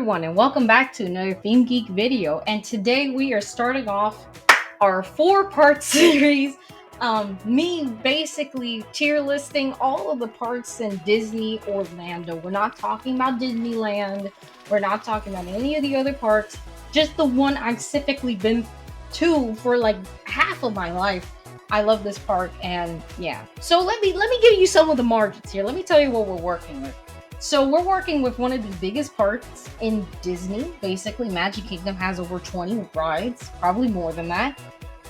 everyone, and welcome back to another Theme Geek video. And today we are starting off our four-part series. Me basically tier listing all of the parks in Disney Orlando. We're not talking about Disneyland. We're not talking about any of the other parks. Just the one I've specifically been to for like half of my life. I love this park, and yeah. So let me give you some of the margins here. Let me tell you what we're working with. So we're working with one of the biggest parks in Disney. Basically, Magic Kingdom has over 20 rides, probably more than that.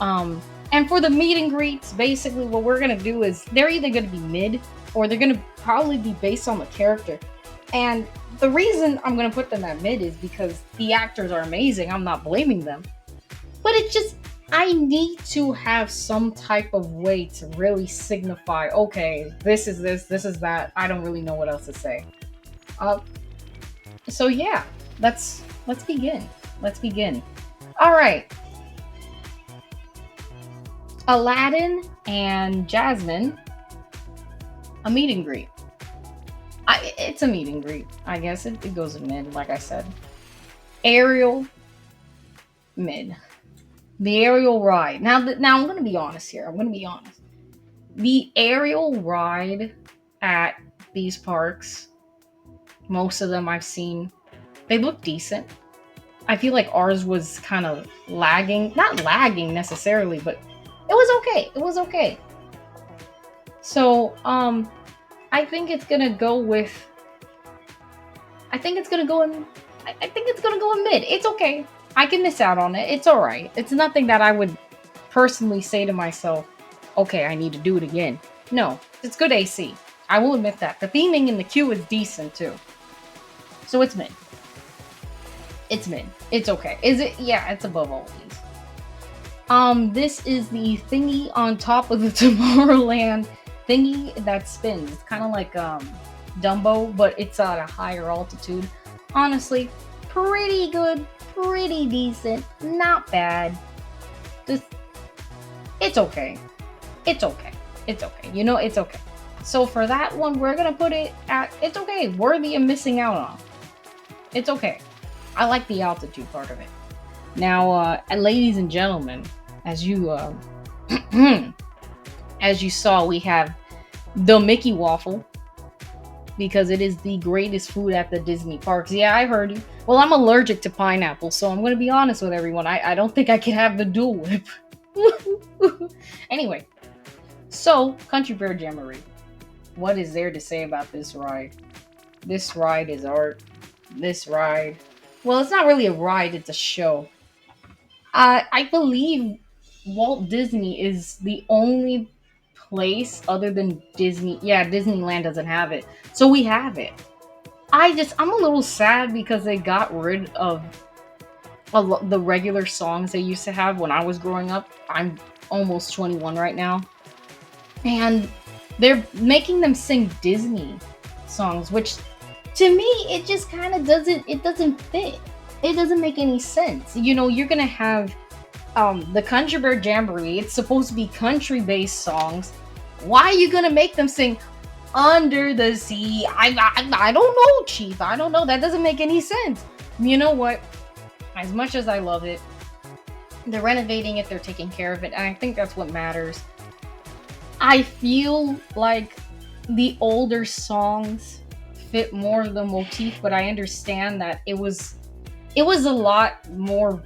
And for the meet and greets, basically what we're gonna do is they're either gonna be mid or they're gonna probably be based on the character. And the reason I'm gonna put them at mid is because the actors are amazing. I'm not blaming them, but it's just I need to have some type of way to really signify, okay, this is this is that. I don't really know what else to say. Uh, so yeah, let's begin. Let's begin. All right, Aladdin and Jasmine, a meet and greet. It's a meet and greet. I guess it goes in mid, like I said. Ariel, mid. The Ariel ride. Now I'm gonna be honest here. I'm gonna be honest. The Ariel ride at these parks, most of them I've seen, they look decent. I feel like ours was kind of lagging. Not lagging necessarily, but it was okay. It was okay. So, I think it's gonna go with. I think it's gonna go in. I think it's gonna go in mid. It's okay. I can miss out on it. It's all right. It's nothing that I would personally say to myself, okay, I need to do it again. No, it's good AC. I will admit that. The theming in the queue is decent too. So it's mid. It's mid. It's okay. Is it? Yeah, it's above all these. This is the thingy on top of the Tomorrowland thingy that spins. It's kind of like Dumbo, but it's at a higher altitude. Honestly, pretty good, pretty decent, not bad. Just, it's okay. It's okay. It's okay. You know, it's okay. So for that one, we're gonna put it at, it's okay, worthy of missing out on. It's okay. I like the altitude part of it. Now, ladies and gentlemen, as you as you saw, we have the Mickey waffle because it is the greatest food at the Disney parks. Yeah, I heard you. Well, I'm allergic to pineapple, so I'm going to be honest with everyone. I don't think I can have the Dule Whip. Anyway, so Country Bear Jamboree. What is there to say about this ride? This ride is art. This ride. Well, it's not really a ride, it's a show. I believe Walt Disney is the only place other than Disney. Yeah, Disneyland doesn't have it. So we have it. I'm a little sad because they got rid of the regular songs they used to have when I was growing up. I'm almost 21 right now. And they're making them sing Disney songs, which to me, it just kind of doesn't fit. It doesn't make any sense. You know, you're going to have the Country Bear Jamboree. It's supposed to be country-based songs. Why are you going to make them sing Under the Sea? I don't know, Chief. I don't know. That doesn't make any sense. You know what? As much as I love it, they're renovating it. They're taking care of it. And I think that's what matters. I feel like the older songs fit more of the motif, but I understand that it was a lot more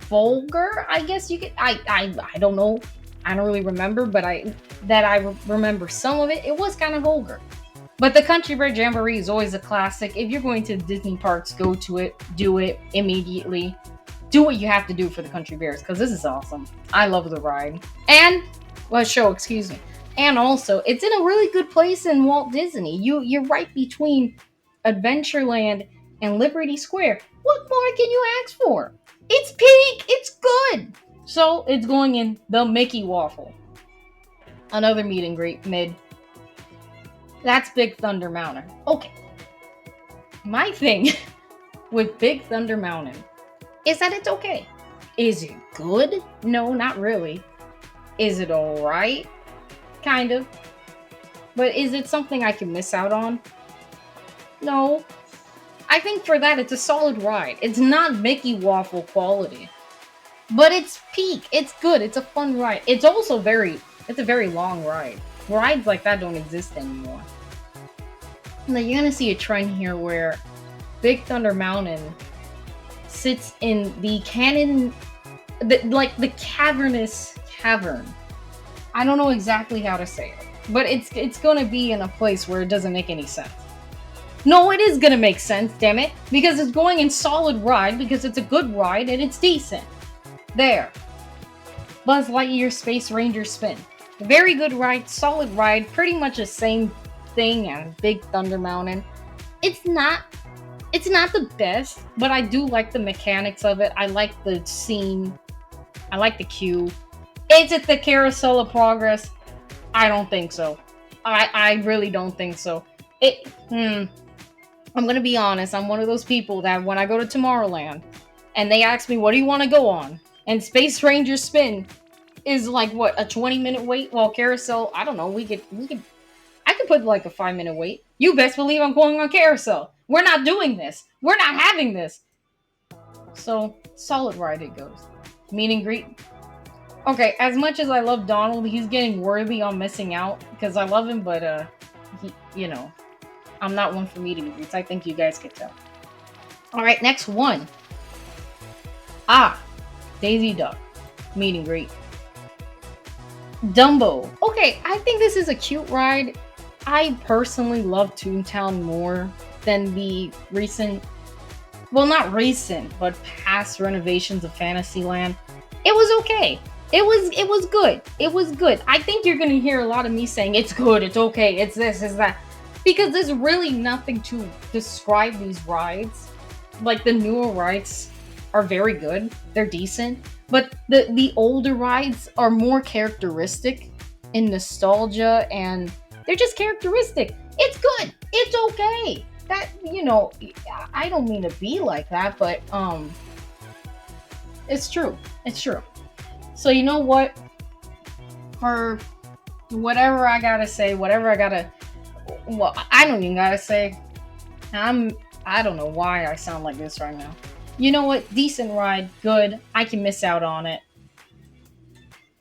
vulgar, I guess you could. I don't know. I don't really remember, but I remember some of it. It was kind of vulgar. But the Country Bear Jamboree is always a classic. If you're going to Disney parks, go to it. Do it immediately. Do what you have to do for the Country Bears because this is awesome. I love the ride show. Excuse me. And also, it's in a really good place in Walt Disney. You're right between Adventureland and Liberty Square. What more can you ask for? It's peak. It's good. So it's going in the Mickey waffle. Another meet and greet mid. That's Big Thunder Mountain. Okay. My thing with Big Thunder Mountain is that it's okay. Is it good? No, not really. Is it alright? Kind of. But is it something I can miss out on? No. I think for that, it's a solid ride. It's not Mickey Waffle quality, but it's peak. It's good. It's a fun ride. It's also it's a very long ride. Rides like that don't exist anymore. Now you're gonna see a trend here where Big Thunder Mountain sits in the like the cavernous cavern. I don't know exactly how to say it, but it's gonna be in a place where it doesn't make any sense. No, it is gonna make sense, damn it, because it's going in solid ride because it's a good ride and it's decent. There, Buzz Lightyear Space Ranger Spin, very good ride, solid ride, pretty much the same thing as Big Thunder Mountain. It's not it's not the best, but I do like the mechanics of it. I like the scene. I like the queue. Is it the Carousel of Progress? I don't think so. I really don't think so. I'm gonna be honest. I'm one of those people that when I go to Tomorrowland and they ask me, "What do you want to go on?" and Space Ranger Spin is like what, a 20-minute wait? Well, Carousel, I don't know. I could put like a 5-minute wait. You best believe I'm going on Carousel. We're not doing this. We're not having this. So solid ride it goes. Meet and greet. Okay, as much as I love Donald, he's getting worthy on missing out because I love him, but I'm not one for meet and greets. I think you guys could tell. All right, next one. Daisy Duck meet and greet. Dumbo. Okay, I think this is a cute ride. I personally love Toontown more than the recent, well, not recent, but past renovations of Fantasyland. It was okay. It was good. It was good. I think you're gonna hear a lot of me saying it's good, it's okay, it's this, it's that. Because there's really nothing to describe these rides. Like the newer rides are very good. They're decent. But the older rides are more characteristic in nostalgia and they're just characteristic. It's good. It's okay. That, I don't mean to be like that, but it's true. It's true. So you know what? For whatever I gotta say, well, I don't even gotta say. I don't know why I sound like this right now. You know what? Decent ride, good. I can miss out on it.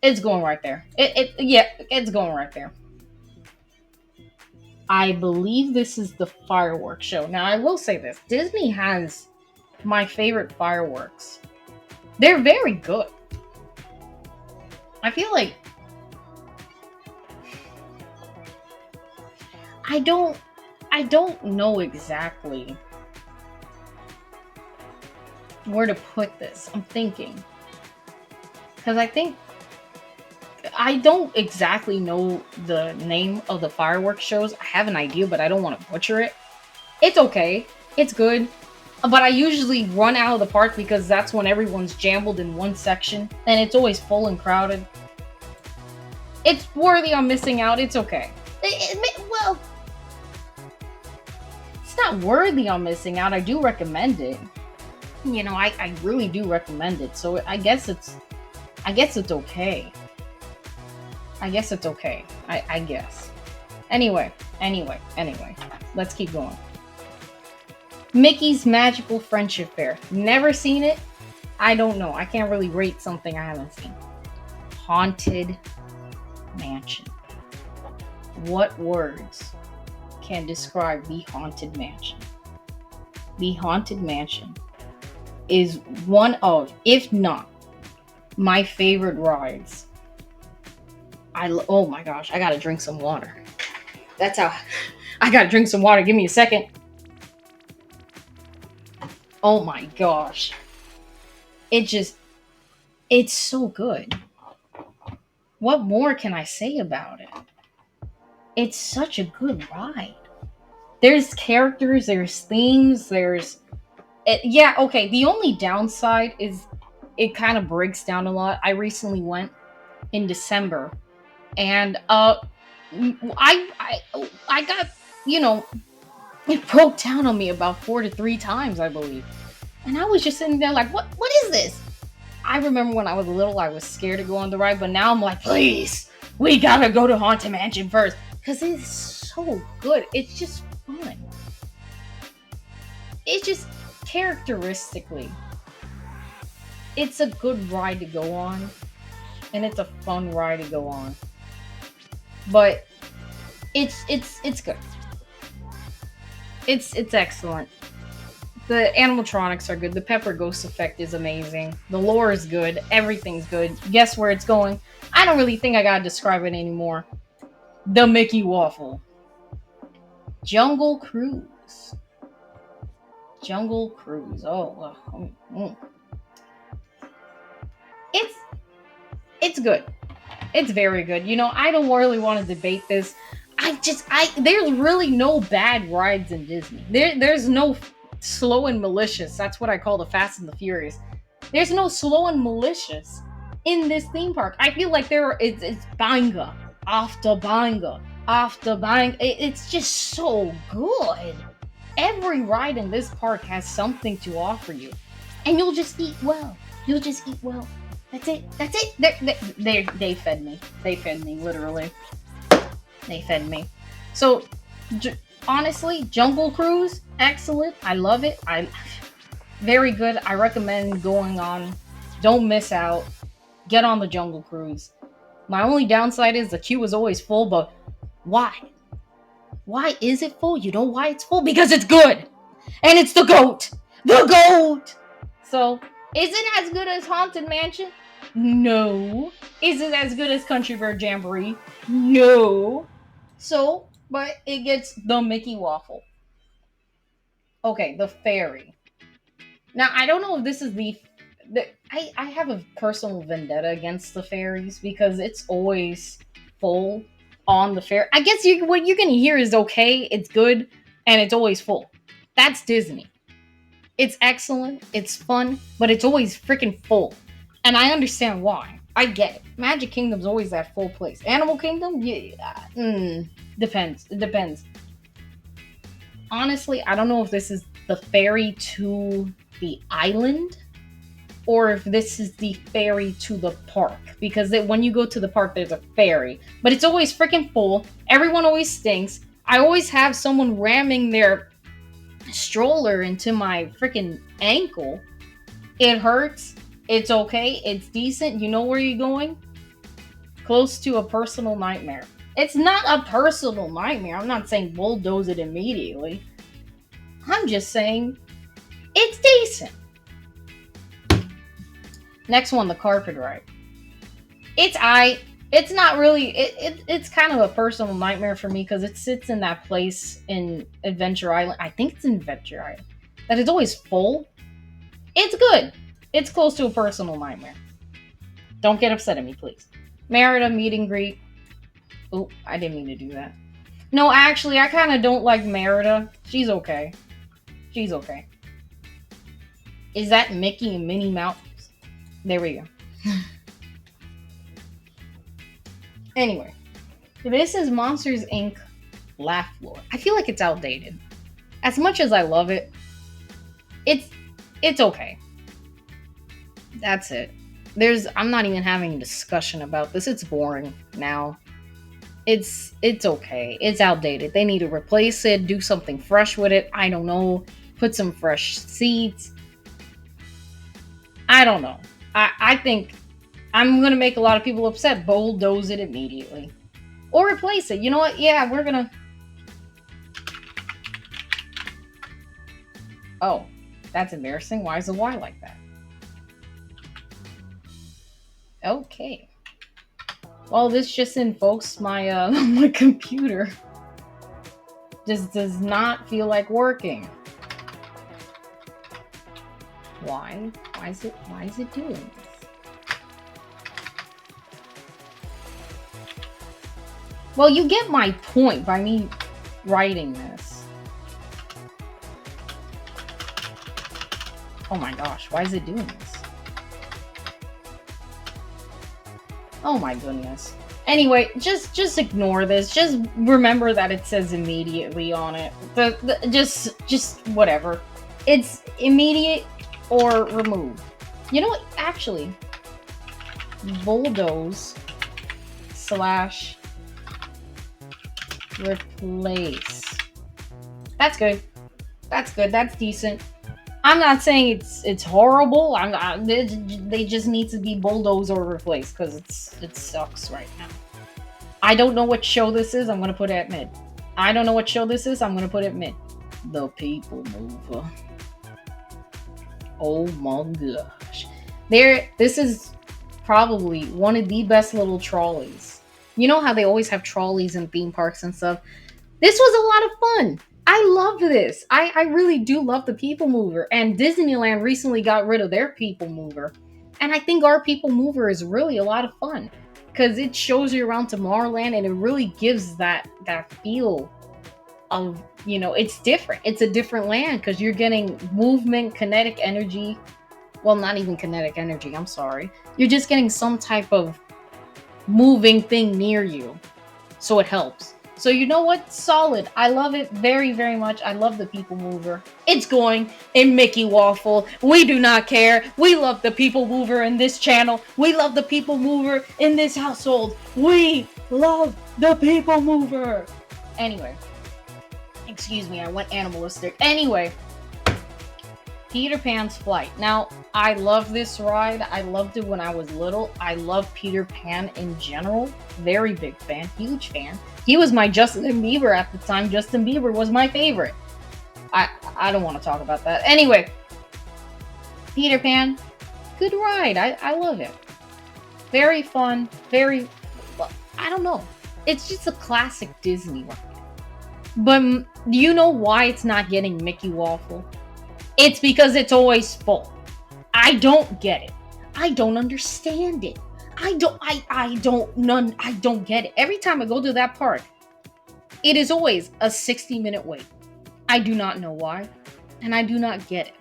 It's going right there. It's going right there. I believe this is the fireworks show. Now, I will say this. Disney has my favorite fireworks. They're very good. I feel like I don't know exactly where to put this. I'm thinking. Because I don't exactly know the name of the fireworks shows. I have an idea, but I don't want to butcher it. It's okay. It's good. But I usually run out of the park because that's when everyone's jumbled in one section. And it's always full and crowded. It's worthy on missing out. It's okay. Well, it's not worthy on missing out. I do recommend it. I really do recommend it. So I guess it's okay. I guess it's okay. I guess. Anyway. Let's keep going. Mickey's Magical Friendship Fair. Never seen it. I don't know. I can't really rate something I haven't seen. Haunted Mansion. What words can describe the Haunted Mansion? The Haunted Mansion is one of, if not, my favorite rides. Oh my gosh, I gotta drink some water. That's how I gotta drink some water. Give me a second. Oh my gosh. It's so good. What more can I say about it? It's such a good ride. There's characters, there's themes, okay, the only downside is it kind of breaks down a lot. I recently went in December and I got, it broke down on me about 4 to 3 times, I believe. And I was just sitting there like, what is this? I remember when I was little, I was scared to go on the ride, but now I'm like, please, we gotta go to Haunted Mansion first. Because it's so good. It's just fun. it's just characteristically, it's a good ride to go on, and it's a fun ride to go on. But it's good. It's excellent. The animatronics are good. The Pepper Ghost effect is amazing. The lore is good. Everything's good. Guess where it's going? I don't really think I gotta describe it anymore. The Mickey Waffle. Jungle Cruise. Jungle Cruise. It's it's good. It's very good. You know, I don't really want to debate this. There's really no bad rides in Disney. There's no slow and malicious. That's what I call the Fast and the Furious. There's no slow and malicious in this theme park. I feel like it's banga after banga after banga. It's just so good. Every ride in this park has something to offer you, and you'll just eat well. You'll just eat well. That's it. That's it. They fed me. They fed me, literally. They fed me. So, honestly, Jungle Cruise, excellent. I love it. Very good. I recommend going on. Don't miss out. Get on the Jungle Cruise. My only downside is the queue is always full, but why? Why is it full? You know why it's full? Because it's good! And it's the GOAT! The GOAT! So, is it as good as Haunted Mansion? No. Is it as good as Country Bear Jamboree? No. So, but it gets the Mickey Waffle. Okay, the ferry. Now, I don't know if this is I have a personal vendetta against the ferries because it's always full on the ferry. I guess what you're gonna hear is okay, it's good, and it's always full. That's Disney. It's excellent, it's fun, but it's always freaking full. And I understand why. I get it. Magic Kingdom's always that full place. Animal Kingdom? Yeah, depends. It depends. Honestly, I don't know if this is the ferry to the island or if this is the ferry to the park. Because when you go to the park, there's a ferry. But it's always freaking full. Everyone always stinks. I always have someone ramming their stroller into my freaking ankle. It hurts. It's okay. It's decent. You know where you're going? Close to a personal nightmare. It's not a personal nightmare. I'm not saying bulldoze it immediately. I'm just saying it's decent. Next one, the carpet ride. It's not really, it's kind of a personal nightmare for me because it sits in that place in Adventure Island. I think it's in Adventure Island. That it's always full. It's good. It's close to a personal nightmare. Don't get upset at me, please. Merida meet and greet. Oh, I didn't mean to do that. No, actually, I kind of don't like Merida. She's okay. She's okay. Is that Mickey and Minnie Mouse? There we go. Anyway, this is Monsters, Inc. Laugh Floor. I feel like it's outdated. As much as I love it, it's okay. That's it. I'm not even having a discussion about this. It's boring now. It's okay. It's outdated. They need to replace it, do something fresh with it. I don't know. Put some fresh seats. I don't know. I think I'm going to make a lot of people upset. Bulldoze it immediately. Or replace it. You know what? Yeah, we're going to... Oh, that's embarrassing. Why is the Y like that? Okay. Well, this just invokes my my computer. Just does not feel like working. Why? Why is it doing this? Well, you get my point by me writing this. Oh my gosh, why is it doing this? Oh my goodness. Anyway, just ignore this. Just remember that it says immediately on it. Just whatever. It's immediate or remove. You know what? Actually, bulldoze / replace. That's good. That's good. That's decent. I'm not saying it's horrible. They just need to be bulldozed or replaced because it sucks right now. I don't know what show this is. I'm gonna put it at mid. I don't know what show this is. I'm gonna put it mid. The People Mover. Oh my gosh. This is probably one of the best little trolleys. You know how they always have trolleys in theme parks and stuff? This was a lot of fun. I loved this. I really do love the People Mover. And Disneyland recently got rid of their People Mover. And I think our People Mover is really a lot of fun. Because it shows you around Tomorrowland and it really gives that feel of, it's different. It's a different land because you're getting movement, kinetic energy. Well, not even kinetic energy, I'm sorry. You're just getting some type of moving thing near you. So it helps. So you know what? Solid. I love it very, very much. I love the People Mover. It's going in Mickey Waffle. We do not care. We love the People Mover in this channel. We love the People Mover in this household. We love the People Mover. Anyway. Excuse me, I went animalistic. Anyway. Peter Pan's Flight. Now, I love this ride. I loved it when I was little. I love Peter Pan in general. Very big fan. Huge fan. He was my Justin Bieber at the time. Justin Bieber was my favorite. I don't want to talk about that. Anyway, Peter Pan, good ride. I love it. Very fun. Very, well, I don't know. It's just a classic Disney ride. But do you know why it's not getting Mickey Waffle? It's because it's always full. I don't get it. I don't understand it. I don't get it. Every time I go to that park, it is always a 60-minute wait. I do not know why, and I do not get it.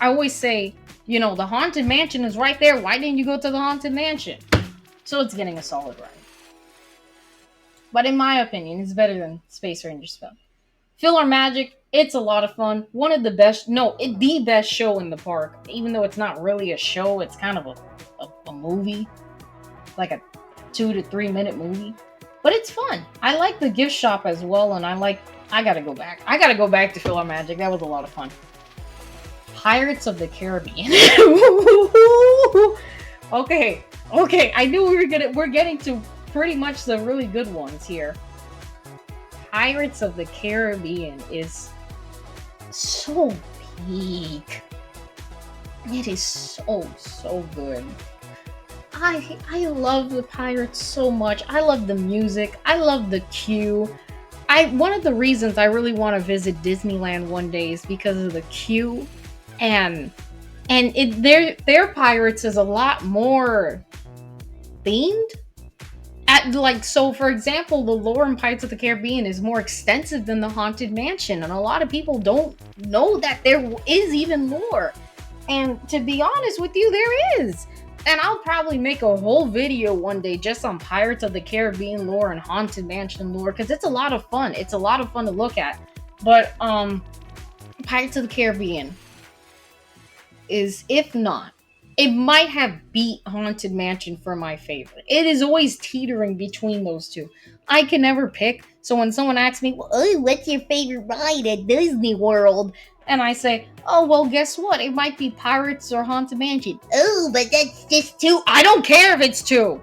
I always say, the Haunted Mansion is right there. Why didn't you go to the Haunted Mansion? So it's getting a solid ride. But in my opinion, it's better than Space Ranger Spell. PhilharMagic, it's a lot of fun. One of the best, the best show in the park. Even though it's not really a show, it's kind of a movie. Like a 2 to 3 minute movie. But it's fun. I like the gift shop as well, and I gotta go back. I gotta go back to PhilharMagic. That was a lot of fun. Pirates of the Caribbean. Okay. I knew we're getting to pretty much the really good ones here. Pirates of the Caribbean is so peak. It is so good. I love the Pirates so much. I love the music. I love the queue. One of the reasons I really want to visit Disneyland one day is because of the queue, and their Pirates is a lot more themed. So for example, the lore in Pirates of the Caribbean is more extensive than the Haunted Mansion, and a lot of people don't know that there is even lore. And to be honest with you, there is. And I'll probably make a whole video one day just on Pirates of the Caribbean lore and Haunted Mansion lore, because it's a lot of fun. It's a lot of fun to look at. But Pirates of the Caribbean is, if not, it might have beat Haunted Mansion for my favorite. It is always teetering between those two. I can never pick. So when someone asks me, well, what's your favorite ride at Disney World? And I say, oh, well, guess what? It might be Pirates or Haunted Mansion. Oh, but that's just two. I don't care if it's two.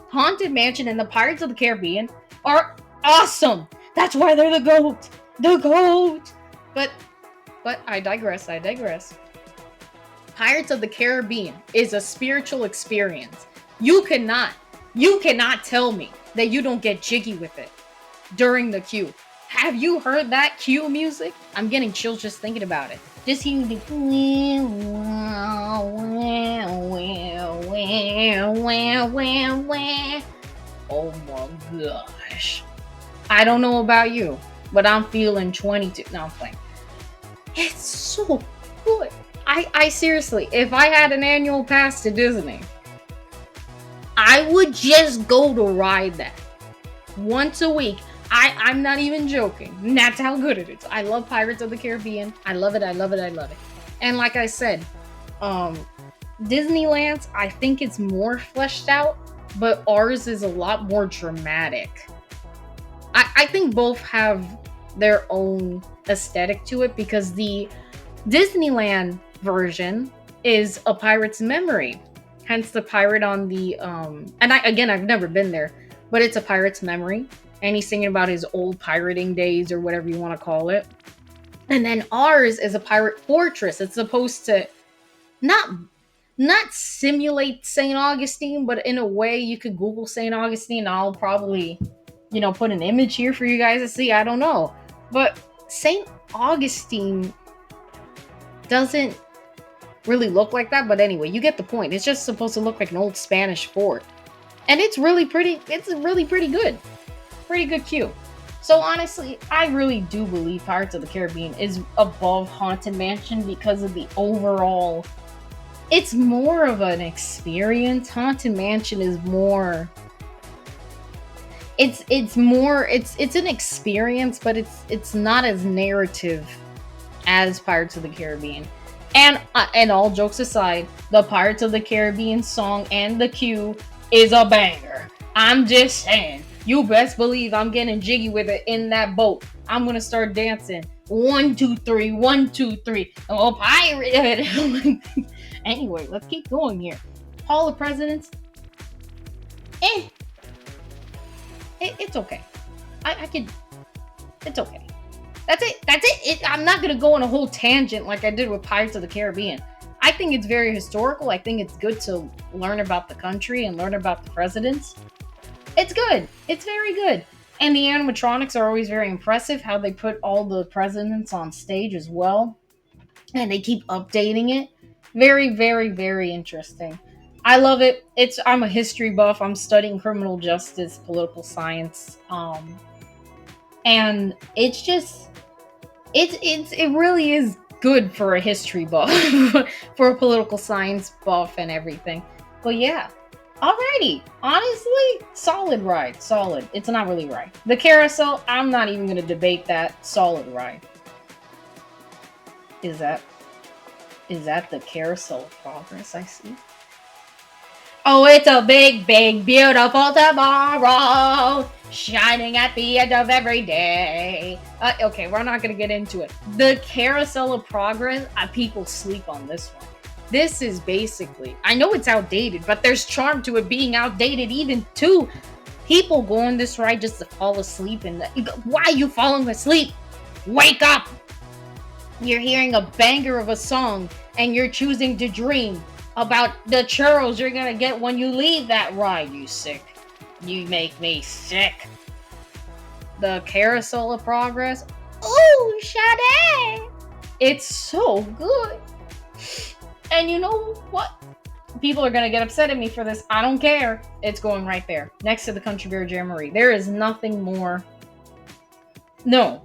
Haunted Mansion and the Pirates of the Caribbean are awesome. That's why they're the GOAT. The GOAT. But I digress. Pirates of the Caribbean is a spiritual experience. You cannot tell me that you don't get jiggy with it during the queue. Have you heard that queue music? I'm getting chills just thinking about it. Just hearing the oh my gosh. I don't know about you, but I'm feeling 22. No, I'm playing. It's so good. I seriously, if I had an annual pass to Disney, I would just go to ride that once a week. I'm not even joking. That's how good it is. I love Pirates of the Caribbean. I love it. And like I said, Disneyland's, I think it's more fleshed out, but ours is a lot more dramatic. I think both have their own aesthetic to it, because the Disneyland version is a pirate's memory. Hence the pirate on the and I've never been there, but it's a pirate's memory. And he's singing about his old pirating days or whatever you want to call it. And then ours is a pirate fortress. It's supposed to not not simulate St. Augustine, but in a way you could Google St. Augustine. I'll probably, put an image here for you guys to see. I don't know. But St. Augustine doesn't really look like that, but anyway, you get the point. It's just supposed to look like an old Spanish fort. And it's really pretty good. Pretty good queue. So honestly, I really do believe Pirates of the Caribbean is above Haunted Mansion because of the overall, it's more of an experience. Haunted Mansion is more, it's an experience, but it's not as narrative as Pirates of the Caribbean. And all jokes aside, the Pirates of the Caribbean song and the queue is a banger. I'm just saying. You best believe I'm getting jiggy with it in that boat. I'm gonna start dancing. 1, 2, 3, 1, 2, 3. Oh, pirate! Anyway, let's keep going here. Hall of Presidents. Eh. It's okay. I could. It's okay. That's it. I'm not gonna go on a whole tangent like I did with Pirates of the Caribbean. I think it's very historical. I think it's good to learn about the country and learn about the presidents. It's good. It's very good. And the animatronics are always very impressive, how they put all the presidents on stage as well. And they keep updating it. Very, very, very interesting. I love it. I'm a history buff. I'm studying criminal justice, political science. And it's just it really is good for a history buff, for a political science buff and everything. But yeah. Alrighty. Honestly, solid ride. Solid. It's not really right. The carousel, I'm not even gonna debate that. Solid ride. Is that the carousel of progress I see? Oh, it's a big, big, beautiful tomorrow, shining at the end of every day. Okay, we're not gonna get into it. The carousel of progress, people sleep on this one. This is basically, I know it's outdated, but there's charm to it being outdated even too. People go on this ride just to fall asleep. And why are you falling asleep? Wake up! You're hearing a banger of a song and you're choosing to dream about the churros you're gonna get when you leave that ride. You sick. You make me sick. The carousel of progress. Ooh, Sade! It's so good. And you know what? People are going to get upset at me for this. I don't care. It's going right there. Next to the Country Bear Jamboree. There is nothing more. No.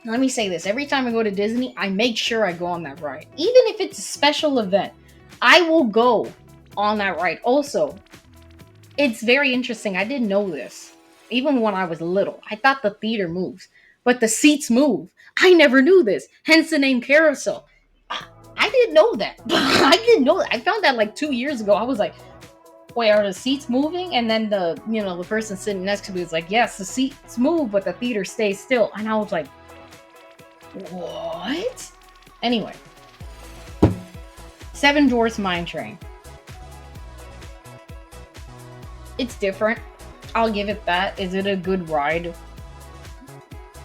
Let me say this. Every time I go to Disney, I make sure I go on that ride. Even if it's a special event, I will go on that ride. Also, it's very interesting. I didn't know this. Even when I was little, I thought the theater moves. But the seats move. I never knew this. Hence the name Carousel. I didn't know that. I didn't know that. I found that like 2 years ago. I was like, wait, are the seats moving? And then the person sitting next to me was like, yes, the seats move, but the theater stays still. And I was like, what? Anyway. Seven Dwarfs Mine Train. It's different. I'll give it that. Is it a good ride?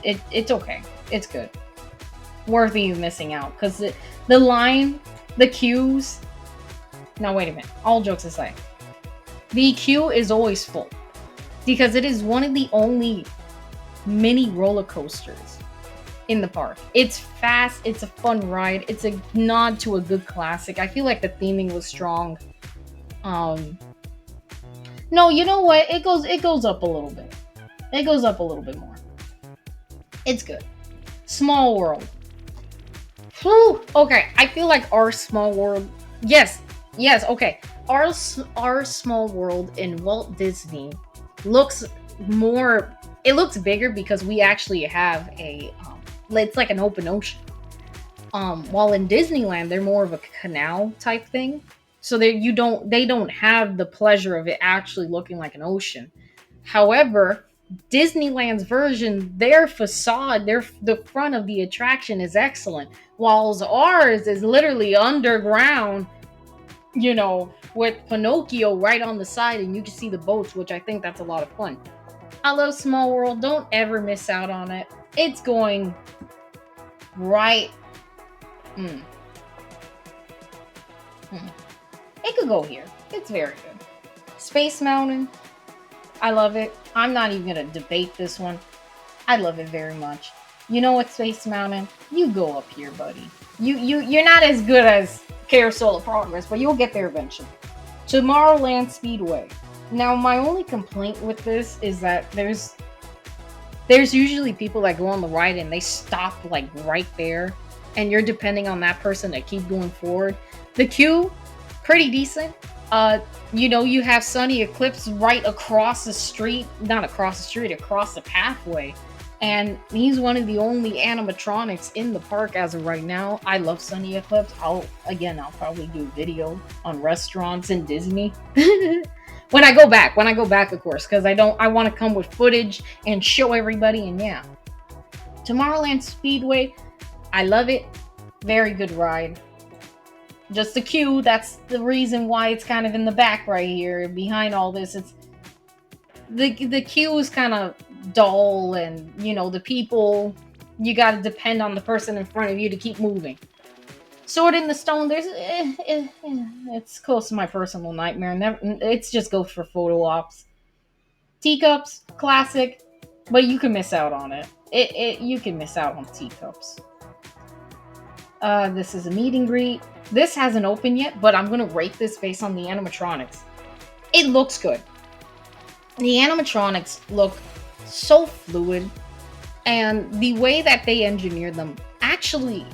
It's okay. It's good. Worth you missing out. Because the line, the queues. Now, wait a minute. All jokes aside. The queue is always full. Because it is one of the only mini roller coasters in the park. It's fast. It's a fun ride. It's a nod to a good classic. I feel like the theming was strong. No, you know what? It goes up a little bit. It goes up a little bit more. It's good. Small World. Whew. Okay, I feel like our Small World. Yes, okay. Our Small World in Walt Disney looks more. It looks bigger because we actually have a. It's like an open ocean. While in Disneyland, they're more of a canal type thing. So they don't have the pleasure of it actually looking like an ocean. However, Disneyland's version, their facade, the front of the attraction is excellent, whilst ours is literally underground, with Pinocchio right on the side, and you can see the boats, which I think that's a lot of fun. I love Small World. Don't ever miss out on it. It's going right. Mm, mm. It could go here. It's very good. Space Mountain. I love it. I'm not even gonna debate this one. I love it very much. You know what, Space Mountain? You go up here, buddy. You're not as good as Carousel of Progress, but you'll get there eventually. Tomorrowland Speedway. Now, my only complaint with this is that there's usually people that go on the ride and they stop like right there, and you're depending on that person to keep going forward. The queue, pretty decent. You have Sunny Eclipse right across the street, not across the street, across the pathway. And he's one of the only animatronics in the park as of right now. I love Sunny Eclipse. I'll probably do a video on restaurants in Disney. When I go back, of course, because I want to come with footage and show everybody. And yeah, Tomorrowland Speedway, I love it. Very good ride. Just the queue, that's the reason why it's kind of in the back right here. Behind all this, it's the queue is kind of dull, and the people, you got to depend on the person in front of you to keep moving. Sword in the Stone, it's close to my personal nightmare. It's just goes for photo ops. Teacups, classic, but you can miss out on it. You can miss out on Teacups. This is a meet and greet. This hasn't opened yet, but I'm gonna rate this based on the animatronics. It looks good. The animatronics look so fluid, and the way that they engineer them, actually,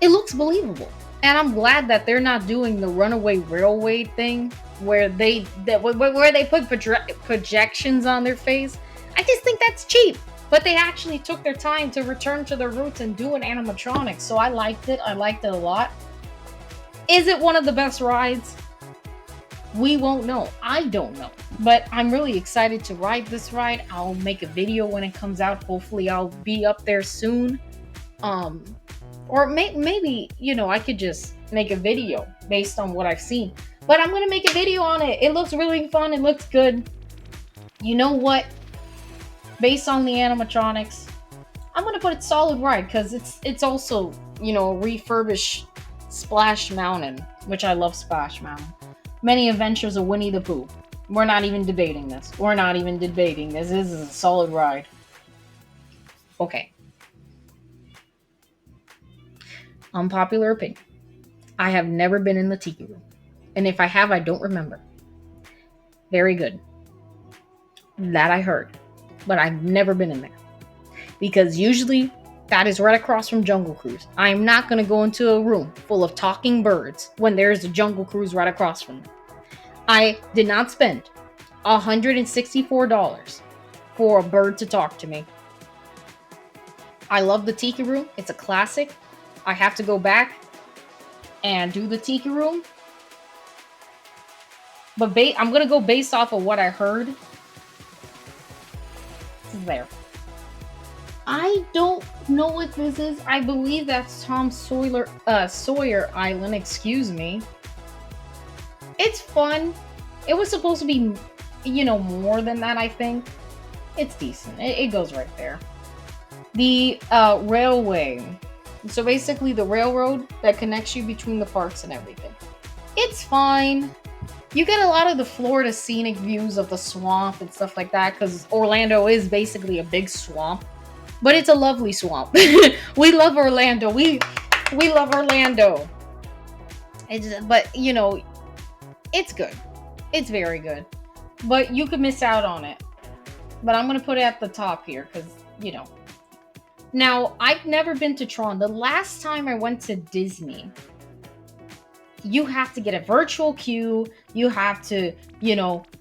it looks believable. And I'm glad that they're not doing the Runaway Railway thing where they put projections on their face. I just think that's cheap. But they actually took their time to return to their roots and do an animatronic. So I liked it. I liked it a lot. Is it one of the best rides? We won't know. I don't know. But I'm really excited to ride this ride. I'll make a video when it comes out. Hopefully I'll be up there soon. Or maybe, I could just make a video based on what I've seen. But I'm going to make a video on it. It looks really fun. It looks good. You know what? Based on the animatronics, I'm going to put it solid ride because it's also, a refurbished Splash Mountain, which I love Splash Mountain. Many Adventures of Winnie the Pooh. We're not even debating this. This is a solid ride. Okay. Unpopular opinion. I have never been in the Tiki Room. And if I have, I don't remember. Very good. That I heard. But I've never been in there. Because usually, that is right across from Jungle Cruise. I am not going to go into a room full of talking birds when there's a Jungle Cruise right across from me. I did not spend $164 for a bird to talk to me. I love the Tiki Room. It's a classic. I have to go back and do the Tiki Room. But I'm going to go based off of what I heard. It's there. I don't know what this is. I believe that's Tom Sawyer Island. Excuse me. It's fun. It was supposed to be, more than that, I think. It's decent. It goes right there. The railway. So basically the railroad that connects you between the parks and everything. It's fine. You get a lot of the Florida scenic views of the swamp and stuff like that because Orlando is basically a big swamp. But it's a lovely swamp. We love Orlando. We love Orlando. But it's good. It's very good. But you could miss out on it. But I'm going to put it at the top here because, Now, I've never been to Tron. The last time I went to Disney, you have to get a virtual queue. You have to,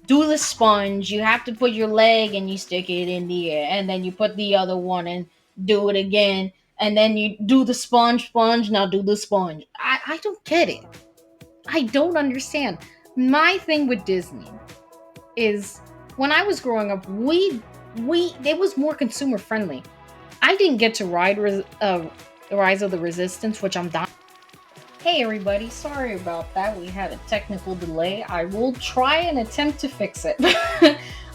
do the sponge. You have to put your leg and you stick it in the air. And then you put the other one and do it again. And then you do the sponge. Now do the sponge. I don't get it. I don't understand. My thing with Disney is when I was growing up, we we it was more consumer friendly. I didn't get to ride Rise of the Resistance, which I'm dying. Hey everybody, sorry about that. We had a technical delay. I will try and attempt to fix it.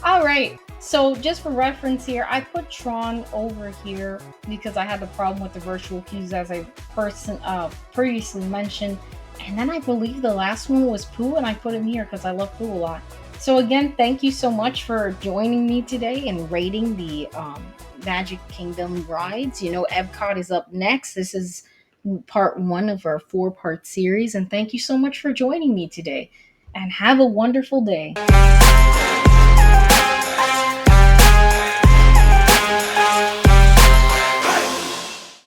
All right. So just for reference here, I put Tron over here because I had the problem with the virtual queues as I previously mentioned. And then I believe the last one was Pooh, and I put him here because I love Pooh a lot. So again, thank you so much for joining me today and rating the Magic Kingdom rides. You know, Epcot is up next. This is part one of our four-part series. And thank you so much for joining me today. And have a wonderful day.